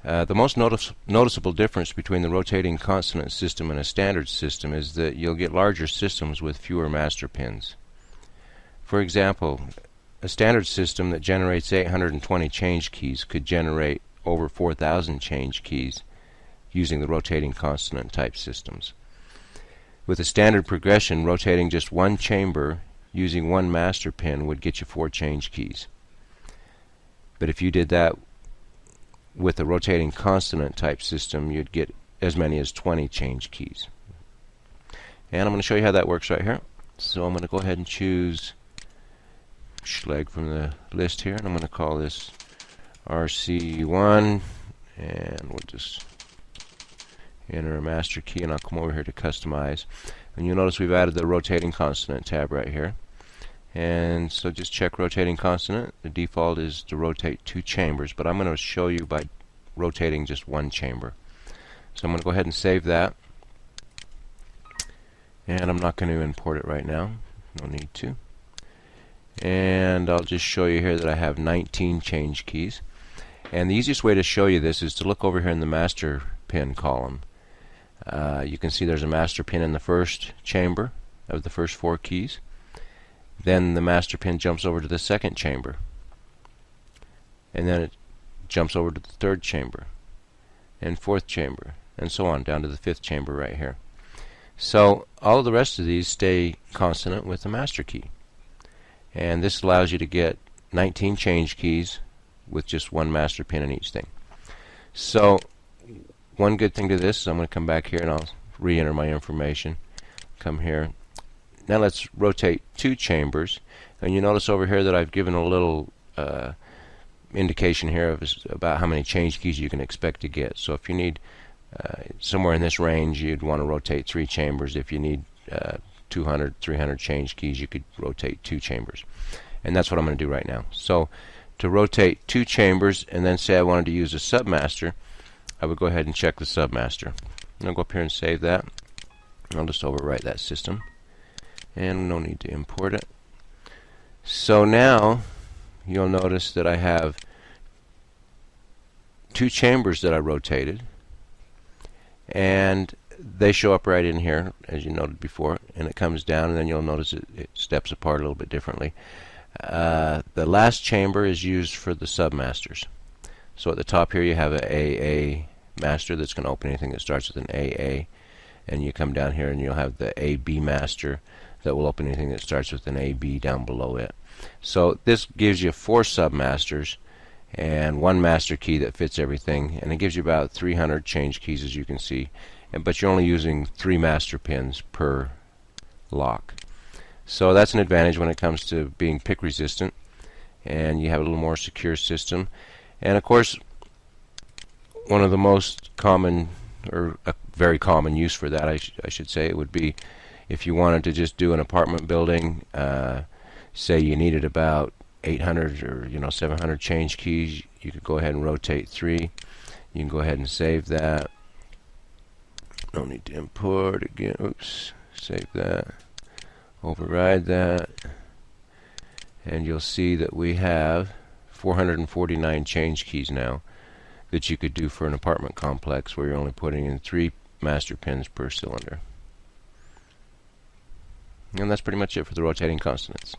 The most noticeable difference between the rotating consonant system and a standard system is that you'll get larger systems with fewer master pins. For example, a standard system that generates 820 change keys could generate over 4,000 change keys using the rotating consonant type systems. With a standard progression, rotating just one chamber using one master pin would get you 4 change keys. But if you did that with a rotating consonant type system, you'd get as many as 20 change keys. And I'm going to show you how that works right here. So I'm going to go ahead and choose Schleg from the list here, and I'm going to call this RC1, and we'll just enter a master key, and I'll come over here to customize. And you'll notice we've added the rotating consonant tab right here. And so just check rotating consonant. The default is to rotate 2 chambers, but I'm going to show you by rotating just 1 chamber. So I'm going to go ahead and save that. And I'm not going to import it right now. No need to. And I'll just show you here that I have 19 change keys. And the easiest way to show you this is to look over here in the master pin column. You can see there's a master pin in the first chamber of the first 4 keys. Then the master pin jumps over to the second chamber, and then it jumps over to the third chamber and fourth chamber, and so on down to the 5th chamber right here. So all of the rest of these stay consonant with the master key, and this allows you to get 19 change keys with just 1 master pin in each thing. So one good thing to this is I'm going to come back here and I'll re-enter my information. Come here. Now let's rotate 2 chambers, and you notice over here that I've given a little indication here of about how many change keys you can expect to get. So if you need somewhere in this range, you'd want to rotate 3 chambers. If you need 200, 300 change keys, you could rotate 2 chambers. And that's what I'm going to do right now. So to rotate 2 chambers, and then say I wanted to use a submaster, I would go ahead and check the submaster. I'll go up here and save that. I'll just overwrite that system. And no need to import it. So now you'll notice that I have 2 chambers that I rotated, and they show up right in here as you noted before, and it comes down, and then you'll notice it steps apart a little bit differently. The last chamber is used for the submasters. So at the top here you have an AA master that's going to open anything that starts with an AA, and you come down here and you'll have the AB master that will open anything that starts with an AB down below it. So this gives you 4 submasters and 1 master key that fits everything, and it gives you about 300 change keys, as you can see, but you're only using 3 master pins per lock. So that's an advantage when it comes to being pick resistant, and you have a little more secure system. And of course, one of the most common, or a very common use for that, I should say, it would be if you wanted to just do an apartment building, say you needed about 800 or 700 change keys, you could go ahead and rotate 3. You can go ahead and save that. No need to import again. Oops, save that. Override that. And you'll see that we have 449 change keys now that you could do for an apartment complex where you're only putting in 3 master pins per cylinder. And that's pretty much it for the rotating consonants.